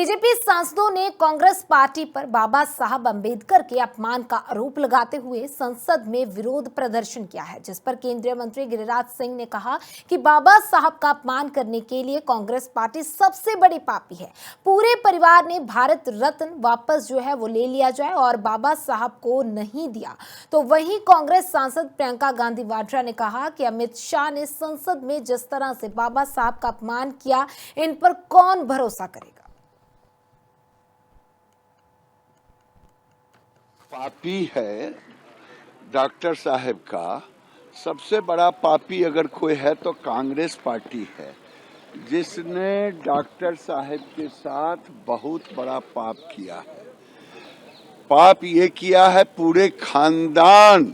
BJP सांसदों ने Congress party पर बाबा साहब अंबेडकर के अपमान का आरोप लगाते हुए संसद में विरोध प्रदर्शन किया है, जिस पर केंद्रीय मंत्री गिरिराज सिंह ने कहा कि बाबा साहब का अपमान करने के लिए कांग्रेस पार्टी सबसे बड़ी पापी है। पूरे परिवार ने भारत रत्न वापस वो ले लिया जाए और बाबा साहब को नहीं दिया। तो वहीं कांग्रेस सांसद प्रियंका गांधी वाड्रा ने कहा कि अमित शाह ने संसद में जिस तरह से बाबा साहब का अपमान किया, इन पर कौन भरोसा करेगा। पापी है डॉक्टर साहब का। सबसे बड़ा पापी अगर कोई है तो कांग्रेस पार्टी है, जिसने डॉक्टर साहब के साथ बहुत बड़ा पाप किया है। पाप ये किया है, पूरे खानदान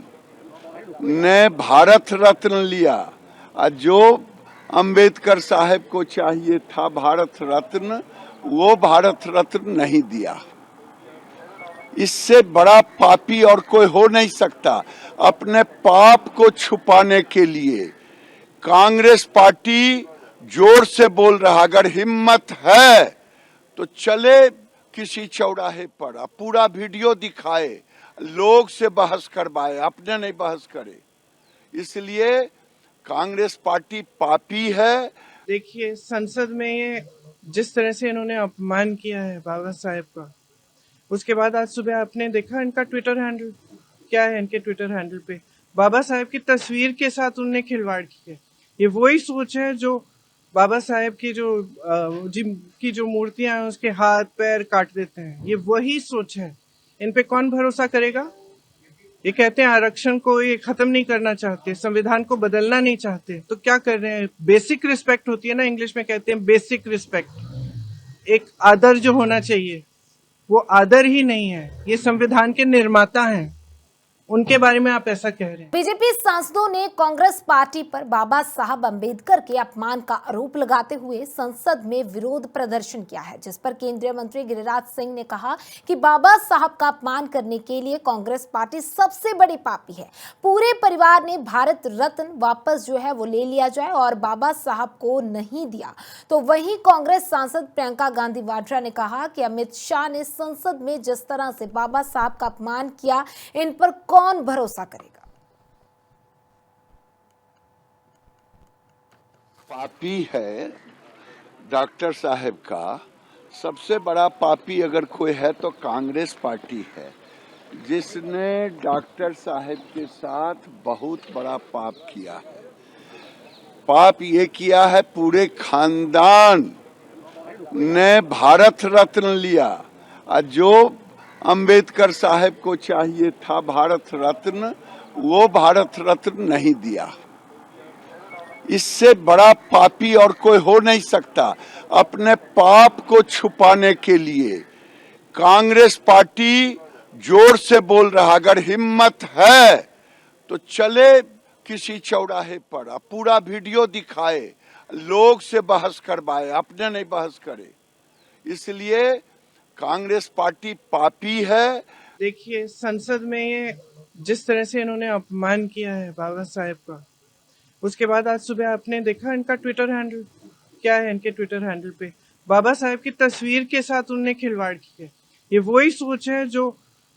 ने भारत रत्न लिया और जो अंबेडकर साहब को चाहिए था भारत रत्न, वो भारत रत्न नहीं दिया। इससे बड़ा पापी और कोई हो नहीं सकता। अपने पाप को छुपाने के लिए कांग्रेस पार्टी जोर से बोल रहा, अगर हिम्मत है तो चले किसी चौराहे पर, पूरा वीडियो दिखाए, लोग से बहस करवाए, अपने नहीं बहस करे। इसलिए कांग्रेस पार्टी पापी है। देखिए, संसद में ये जिस तरह से इन्होंने अपमान किया है बाबा साहेब का, उसके बाद आज सुबह आपने देखा इनका ट्विटर हैंडल क्या है। इनके ट्विटर हैंडल पे बाबा साहेब की तस्वीर के साथ उनने खिलवाड़ की है। ये वही सोच है जो बाबा साहेब की जो मूर्तियां हैं उसके हाथ पैर काट देते हैं। ये वही सोच है। इन पे कौन भरोसा करेगा। ये कहते हैं आरक्षण को ये खत्म नहीं करना चाहते, संविधान को बदलना नहीं चाहते, तो क्या कर रहे हैं। बेसिक रिस्पेक्ट होती है ना, इंग्लिश में कहते हैं बेसिक रिस्पेक्ट। एक आदर जो होना चाहिए वो आदर ही नहीं है। ये संविधान के निर्माता हैं, उनके बारे में आप ऐसा कह रहे हैं। बीजेपी सांसदों ने कांग्रेस पार्टी पर बाबा साहब अंबेडकर के अपमान का आरोप लगाते हुए संसद में विरोध प्रदर्शन किया है, जिस पर केंद्रीय मंत्री गिरिराज सिंह ने कहा कि बाबा साहब का अपमान करने के लिए कांग्रेस पार्टी सबसे बड़ी पापी है। पूरे परिवार ने भारत रत्न वापस वो ले लिया जाए और बाबा साहब को नहीं दिया। तो वहीं कांग्रेस सांसद प्रियंका गांधी वाड्रा ने कहा कि अमित शाह ने संसद में जिस तरह से बाबा साहब का अपमान किया, इन पर कौन भरोसा करेगा। पापी है डॉक्टर साहब का। सबसे बड़ा पापी अगर कोई है तो कांग्रेस पार्टी है, जिसने डॉक्टर साहब के साथ बहुत बड़ा पाप किया है। पाप ये किया है, पूरे खानदान ने भारत रत्न लिया और जो अंबेडकर साहब को चाहिए था भारत रत्न, वो भारत रत्न नहीं दिया। इससे बड़ा पापी और कोई हो नहीं सकता। अपने पाप को छुपाने के लिए कांग्रेस पार्टी जोर से बोल रहा, अगर हिम्मत है तो चले किसी चौराहे पर, पूरा वीडियो दिखाए, लोग से बहस करवाए, अपने नहीं बहस करे। इसलिए कांग्रेस पार्टी पापी है। देखिए, संसद में ये जिस तरह से इन्होंने अपमान किया है बाबा साहेब का, उसके बाद आज सुबह आपने देखा इनका ट्विटर हैंडल क्या है। इनके ट्विटर हैंडल पे बाबा साहेब की तस्वीर के साथ उनने खिलवाड़ की है। ये वही सोच है जो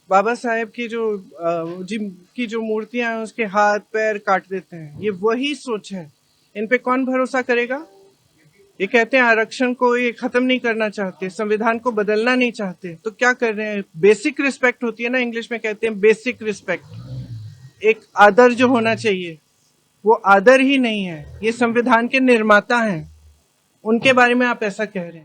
बाबा साहेब की जो मूर्तियां हैं उसके हाथ पैर काट देते हैं। ये वही सोच है। इन पे कौन भरोसा करेगा। ये कहते हैं आरक्षण को ये खत्म नहीं करना चाहते, संविधान को बदलना नहीं चाहते, तो क्या कर रहे हैं। बेसिक रिस्पेक्ट होती है ना, इंग्लिश में कहते हैं बेसिक रिस्पेक्ट। एक आदर जो होना चाहिए वो आदर ही नहीं है। ये संविधान के निर्माता हैं, उनके बारे में आप ऐसा कह रहे हैं।